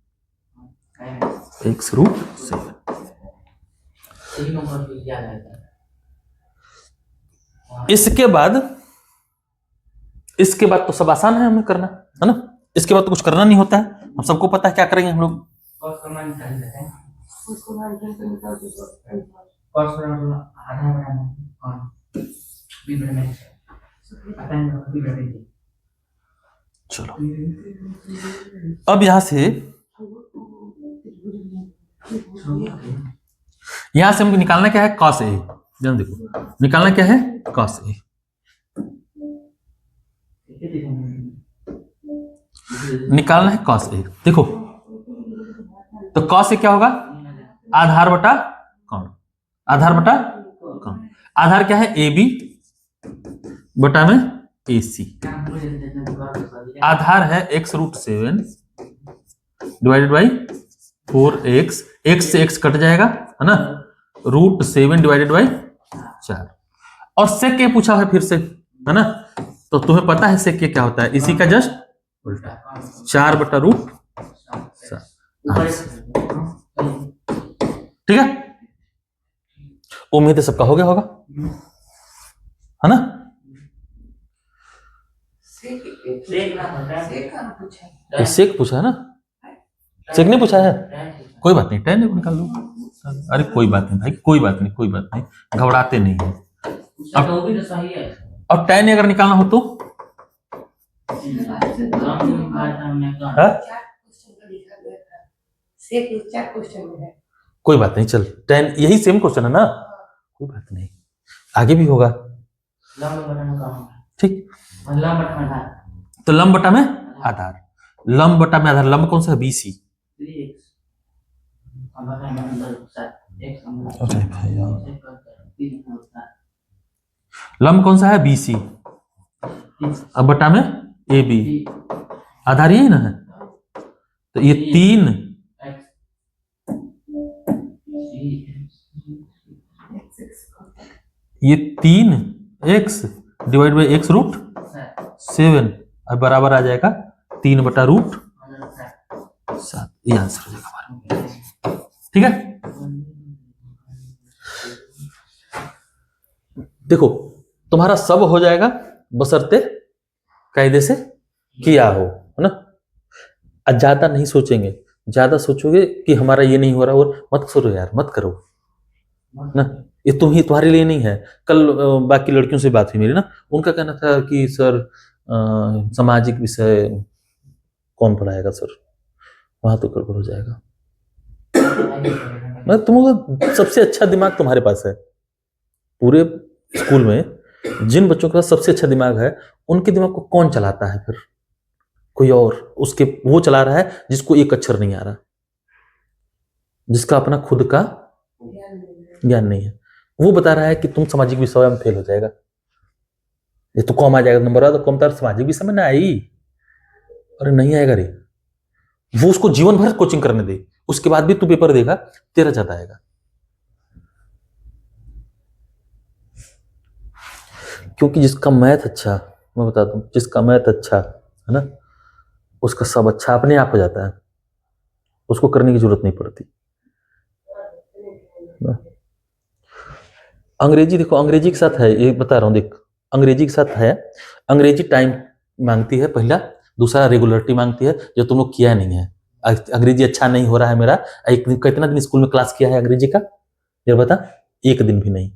x रूट 7। इसके बाद तो सब आसान है हमें करना, है ना, इसके बाद तो कुछ करना नहीं होता है, हम सबको पता है क्या करेंगे हम लोग। चलो, अब यहां से हमको निकालना क्या है, कॉस ए। ध्यान देखो, निकालना क्या है, कॉस ए। निकालना है कॉस ए। देखो, तो कॉस ए क्या होगा, आधार बटा कर्ण, आधार बटा कर्ण। आधार क्या है, AB बटा में AC। आधार है x root 7 divided by 4x, x से x कट जाएगा, है ना, रूट 7 डिवाइडेड बाई 4। और सेक के पूछा है फिर से, है ना, तो तुम्हें पता है सेक के क्या होता है, इसी का जस्ट उल्टा, 4 बटा रूट 7। ठीक है, उम्मीद है सबका हो गया होगा, है ना। सेक पूछा है ना, सेक नहीं पूछा है, कोई बात नहीं, tan निकाल लो। अरे कोई बात नहीं भाई, कोई बात नहीं, कोई बात नहीं, घबराते नहीं है। अब tan अगर निकालना हो तो कोई बात नहीं, चल tan, यही सेम क्वेश्चन है ना, कोई बात नहीं, आगे भी होगा। लंब बटा में कहाँ है? ठीक, लंब बटा में आधार। तो लंब बटा में आधार, लंब बटा में आधार, लंब कौन सा है? BC। 3x अब बटा में अंदर 7x अंदर अरे भैया, 3 होता है। लंब कौन सा है? BC। अब बटा में AB, आधार यही ना है, तो ये 3 ये 3x divide by x root 7 अब बराबर आ जाएगा 3 बटा रूट 7। ये आंसर हो जाएगा हमारा। ठीक है, देखो तुम्हारा सब हो जाएगा बशर्ते कायदे से किया हो, है ना। आज ज्यादा नहीं सोचेंगे, ज्यादा सोचोगे कि हमारा ये नहीं हो रहा, और मत करो यार, मत करो ना, ये तुम्हारे लिए नहीं है। कल बाकी लड़कियों से बात हुई मेरी ना, उनका कहना था कि सर सामाजिक विषय कौन पढ़ाएगा सर, वहां तो गड़बड़ हो जाएगा। मैं तुमको सबसे अच्छा दिमाग तुम्हारे पास है पूरे स्कूल में, जिन बच्चों के पास सबसे अच्छा दिमाग है उनके दिमाग को कौन चलाता है फिर? कोई और उसके वो चला रहा है जिसको एक अक्षर नहीं आ रहा, जिसका अपना खुद का ज्ञान नहीं है। वो बता रहा है कि तुम सामाजिक विषय में फेल हो जाएगा, ये तो कम आ जाएगा नंबर, आ तो कम तार सामाजिक विषय में ना आई। अरे नहीं आएगा रे, वो उसको जीवन भर कोचिंग करने दे, उसके बाद भी तू पेपर देगा तेरा ज्यादा आएगा। क्योंकि जिसका मैथ अच्छा, मैं बता दूं, जिसका मैथ अच्छा है ना, उसका सब अच्छा अपने आप हो जाता है, उसको करने की जरूरत नहीं पड़ती। अंग्रेजी देखो, अंग्रेजी के साथ है, ये बता रहा हूं, देख अंग्रेजी के साथ है, अंग्रेजी टाइम मांगती है पहला, दूसरा रेगुलरिटी मांगती है, जो तुम लोग किया नहीं है। अंग्रेजी अच्छा नहीं हो रहा है मेरा, कितना दिन स्कूल में क्लास किया है अंग्रेजी का, ये बता? एक दिन भी नहीं।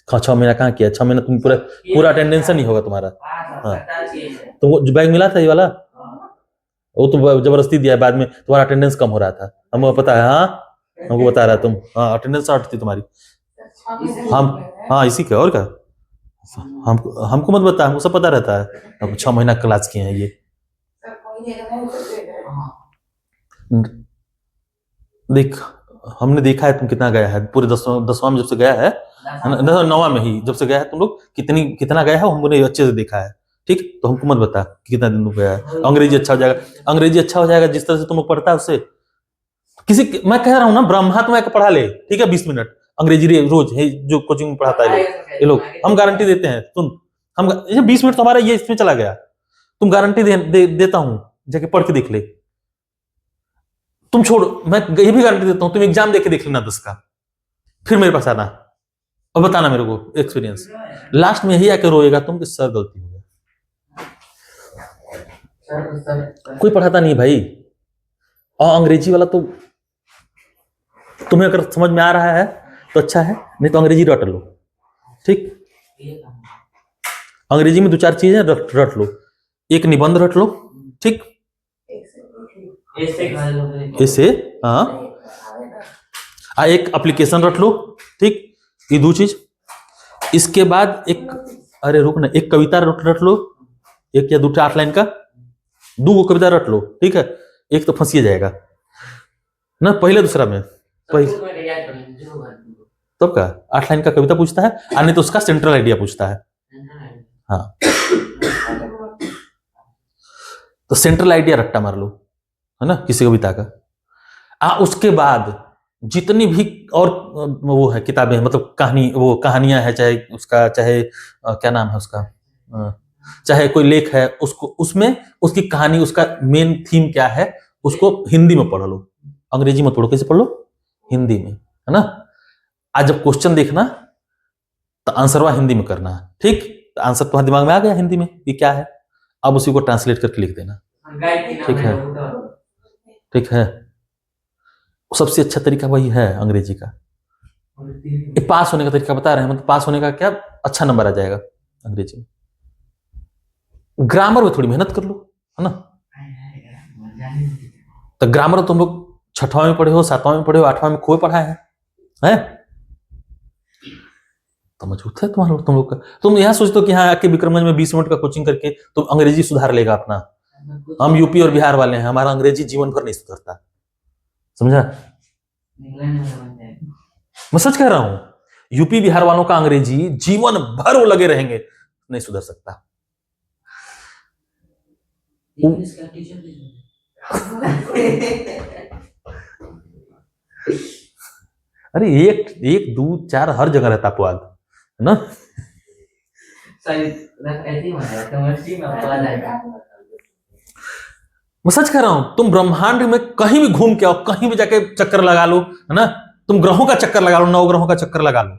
6 महीना कहाँ किया? 6 महीना तुम पूरा अटेंडेंस नहीं होगा तुम्हारा। हाँ, तुमको जो बैग मिला था ये वाला, वो तो जबरदस्ती दिया है, बाद में तुम्हारा अटेंडेंस कम हो रहा था, हमको पता है। हाँ, हमको बता रहा तुम, हाँ अटेंडेंस शॉर्ट थी तुम्हारी। हम हाँ इसी का, और क्या, हमको मत बता, हमको सब पता रहता है। अब 6 महीना क्लास किए हैं ये। देख हमने देखा है तुम कितना गया है, पूरे 10वां में जब से गया है, 9वां में ही जब से गया है तुम लोग, कितना गया है हमने अच्छे से देखा है। ठीक, तो हमको मत बता कि कितना दिन गया है। अंग्रेजी अच्छा हो जाएगा, अंग्रेजी अच्छा हो जाएगा जिस तरह से तुम लोग पढ़ता है उससे। मैं कह रहा हूँ ना, ब्रह्मा तुम्हें पढ़ा ले, ठीक है, 20 मिनट अंग्रेजी रोज है, जो कोचिंग में पढ़ाता है ये लोग, हम गारंटी देते हैं। तुम हम 20 मिनट तुम्हारा ये इसमें चला गया, तुम गारंटी देता हूं, जाके पढ़ के देख ले। तुम छोड़, मैं ये भी गारंटी देता हूं, तुम एग्जाम देके देख लेना 10 का, फिर मेरे पास आना और बताना मेरे को एक्सपीरियंस। लास्ट में यही आके रोएगा तुम कि सर गलती हो गया। कोई पढ़ाता नहीं भाई, और अंग्रेजी वाला तो तुम्हें अगर समझ में आ रहा है तो अच्छा है, नहीं तो अंग्रेजी रट लो। ठीक, अंग्रेजी में 2-4 चीजें रट लो, एक निबंध रट लो, ठीक, ऐसे, हाँ, एक एप्लीकेशन रट लो, ठीक, ये 2 चीज। इसके बाद एक, अरे रुक ना, एक कविता रट लो, 1 या 2 8 लाइन का, 2 कविता रट लो, ठीक है। एक तो फंसिए जाएगा ना पहले दूसरा में, तब का 8 लाइन का कविता पूछता है, नहीं तो उसका सेंट्रल आइडिया पूछता है। हाँ, तो सेंट्रल आइडिया रट्टा मार लो, है ना, किसी कविता का। उसके बाद जितनी भी और वो है किताबें, मतलब कहानियां है, चाहे उसका, चाहे क्या नाम है उसका, चाहे कोई लेख है, उसको उसमें उसकी कहानी, उसका मेन थीम क्या है, उसको हिंदी में पढ़ लो, अंग्रेजी में पढ़ो। कैसे पढ़ लो? हिंदी में, है ना। आज जब क्वेश्चन देखना तो आंसरवा हिंदी में करना, ठीक, तो आंसर तुम्हारे दिमाग में आ गया हिंदी में ये क्या है, अब उसी को ट्रांसलेट करके लिख देना, ठीक है, ठीक है। सबसे अच्छा तरीका वही है अंग्रेजी का। पास होने का तरीका बता रहे हैं, मतलब पास होने का क्या, अच्छा नंबर आ जाएगा अंग्रेजी में। ग्रामर में थोड़ी मेहनत कर लो, है ना। तो ग्रामर तुम लोग 6वां में पढ़े हो, 7वां में पढ़े हो, 8वां में खूब पढ़ा है? तो मजबूत है तुम्हारा, तुम लोग का। तुम यहाँ सोचते हो कि हाँ आके विक्रमगंज में 20 मिनट का कोचिंग करके तुम अंग्रेजी सुधार लेगा अपना। हम यूपी और बिहार वाले हैं, हमारा अंग्रेजी जीवन भर नहीं सुधरता, समझा? मैं सच कह रहा हूं, यूपी बिहार वालों का अंग्रेजी जीवन भर वो लगे रहेंगे, नहीं सुधर सकता। अरे एक एक दो चार हर जगह रहता अपवाद, है ना? मैं सच कह रहा हूं, तुम ब्रह्मांड में कहीं भी घूम के आओ, कहीं भी जाके चक्कर लगा लो, है ना? तुम ग्रहों का चक्कर लगा लो, 9 ग्रहों का चक्कर लगा लो,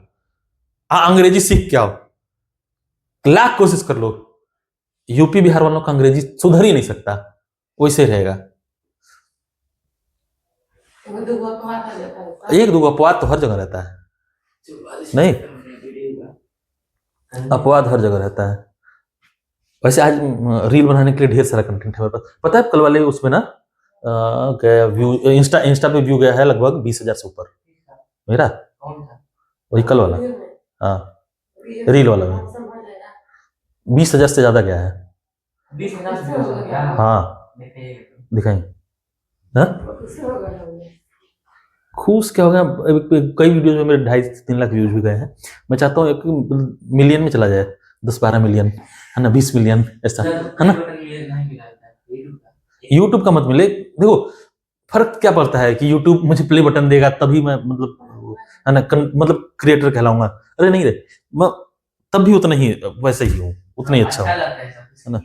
अंग्रेजी सीख के आओ, लाख कोशिश कर लो, यूपी बिहार वालों का अंग्रेजी सुधर ही नहीं सकता, वैसे रहेगा। एक दो अपवाद तो हर जगह रहता है, नहीं अपवाद हर जगह रहता है। वैसे आज रील बनाने के लिए ढेर सारा कंटेंट है मेरे पास, पता है? कल वाले उसमें ना गया व्यू, इंस्टा पे व्यू गया है लगभग 20,000 से ऊपर मेरा, वही कल वाला, हाँ रील वाला में 20,000 से ज्यादा गया है। 20,000 हाँ दिखाई, खुश क्या हो गया, कई वीडियोज में मेरे 2.5-3 लाख व्यूज भी गए हैं। मैं चाहता हूँ 1 मिलियन में चला जाए, 10-12 मिलियन, है ना, 20 मिलियन ऐसा, है ना? यूट्यूब का मत मिले, देखो फर्क क्या पड़ता है कि यूट्यूब मुझे प्ले बटन देगा तभी मैं मतलब, है ना, मतलब क्रिएटर कहलाऊंगा। अरे नहीं रे, मैं तब भी उतना ही वैसे ही हूँ, उतना ही अच्छा हूँ, है ना?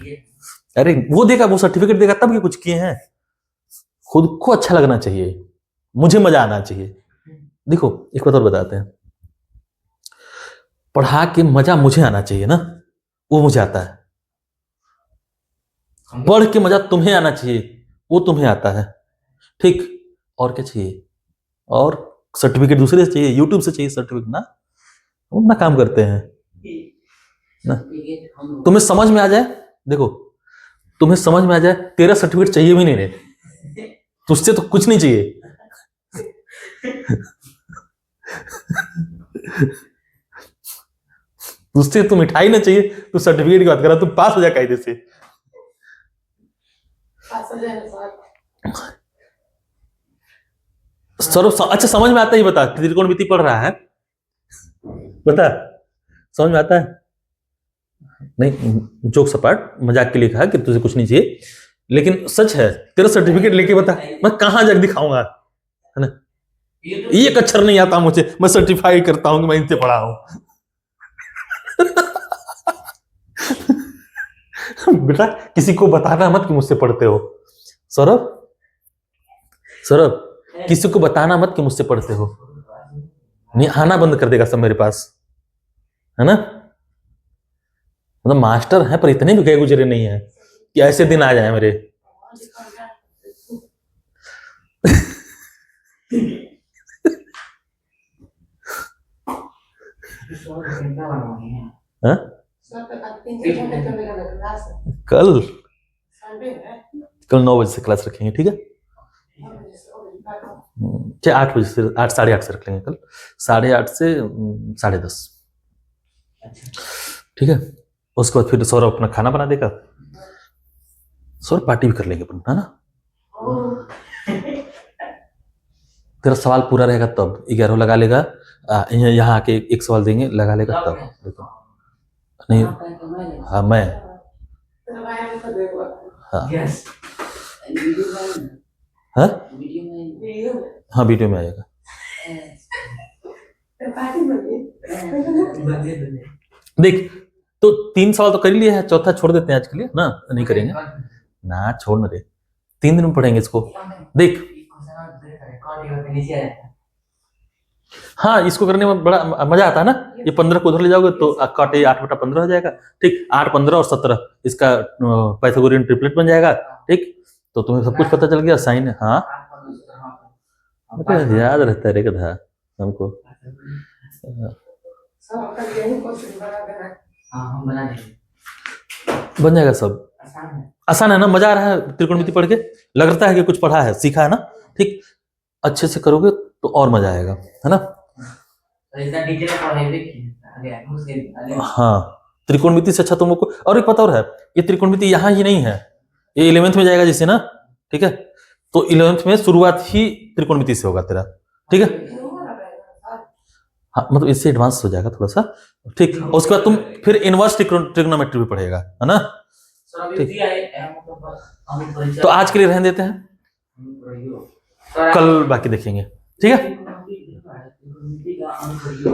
अरे वो देगा, वो सर्टिफिकेट देगा तब ये कुछ किए हैं। खुद को अच्छा लगना चाहिए, मुझे मजा आना चाहिए। देखो एक बात और बताते हैं, पढ़ा के मजा मुझे आना चाहिए ना, वो मुझे आता है। पढ़ के मजा तुम्हें आना चाहिए, वो तुम्हें आता है, ठीक? और क्या चाहिए? और सर्टिफिकेट दूसरे से चाहिए, यूट्यूब से चाहिए सर्टिफिकेट ना, हम अपना काम करते हैं ना। तुम्हें समझ में आ जाए, देखो तुम्हें समझ में आ जाए, तेरा सर्टिफिकेट चाहिए भी नहीं रे, तुझसे तो कुछ नहीं चाहिए। तुझसे तो मिठाई ना चाहिए, तू सर्टिफिकेट की बात कर रहा, तू पास हो जाए कायदे से। सर अच्छा समझ में आता है? बता, त्रिकोणमिति पढ़ रहा है, बता समझ में आता है? नहीं, जोक सपाट मजाक के लिए कहा कि तुझे कुछ नहीं चाहिए, लेकिन सच है, तेरा सर्टिफिकेट लेके बता, मैं कहां जाकर दिखाऊंगा, है ना? एक अक्षर नहीं आता मुझे, मैं सर्टिफाई करता हूं कि मैं इनसे पढ़ा हूं। बेटा किसी को बताना मत कि मुझसे पढ़ते हो। सौरभ, सौरभ किसी को बताना मत कि मुझसे पढ़ते हो, नहीं आना बंद कर देगा सब मेरे पास, है ना? मतलब मास्टर है पर इतने भी गए गुजरे नहीं है कि ऐसे दिन आ जाए मेरे। हाँ? कल 9 बजे से क्लास रखेंगे, ठीक है? 8 बजे से 8, 8:30 से रख लेंगे कल, 8:30 से 10:30, ठीक है? उसके बाद फिर सौरभ अपना खाना बना देगा, सौरभ पार्टी भी कर लेंगे अपन, है ना? तेरा सवाल पूरा रहेगा तब 11 लगा लेगा, यहाँ आके एक सवाल देंगे, लगा लेगा तब, देखो नहीं। हाँ मैं, हाँ हाँ हाँ वीडियो में आएगा। देख तो 3 सवाल तो कर लिया है, चौथा छोड़ देते हैं आज के लिए ना, नहीं करेंगे ना, छोड़ना रे, 3 दिन में पढ़ेंगे इसको। देख हाँ, इसको करने में बड़ा मजा आता है ना। ये 15 को उधर ले जाओगे तो काटे 8/15 हो जाएगा, ठीक? 8, 15 और 17 इसका पाइथागोरियन ट्रिपलेट बन जाएगा, ठीक? तो तुम्हें सब कुछ पता चल गया, साइन। हाँ याद रहता है रे गधा हमको। बन जाएगा सब, आसान है ना? मजा आ रहा है त्रिकोणमिति पढ़ के? लगता है कि कुछ पढ़ा है, सीखा है ना? ठीक, अच्छे से करोगे तो और मजा आएगा, है ना? हाँ, त्रिकोणमिति से अच्छा तुम लोग को, और एक पता और है, ये त्रिकोणमिति यहाँ ही नहीं है, ये 11th में जाएगा जिससे ना, ठीक है, तो 11th में शुरुआत ही त्रिकोणमिति से होगा तेरा, ठीक है। हाँ, मतलब इससे एडवांस हो जाएगा थोड़ा सा, ठीक। और उसके बाद तुम फिर इनवर्स ट्रिग्नोमेट्री भी पढ़ेगा, है ना, ठीक। तो आज के लिए रहने देते हैं, कल बाकी देखेंगे, ठीक है।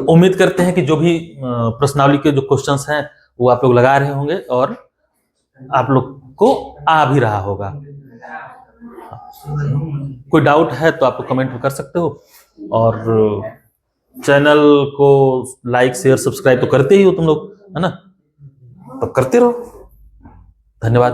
उम्मीद करते हैं कि जो भी प्रश्नावली के जो क्वेश्चंस हैं वो आप लोग लगा रहे होंगे और आप लोग को आ भी रहा होगा। कोई डाउट है तो आप कमेंट में कर सकते हो, और चैनल को लाइक शेयर सब्सक्राइब तो करते ही हो तुम लोग, है ना, तो करते रहो। धन्यवाद।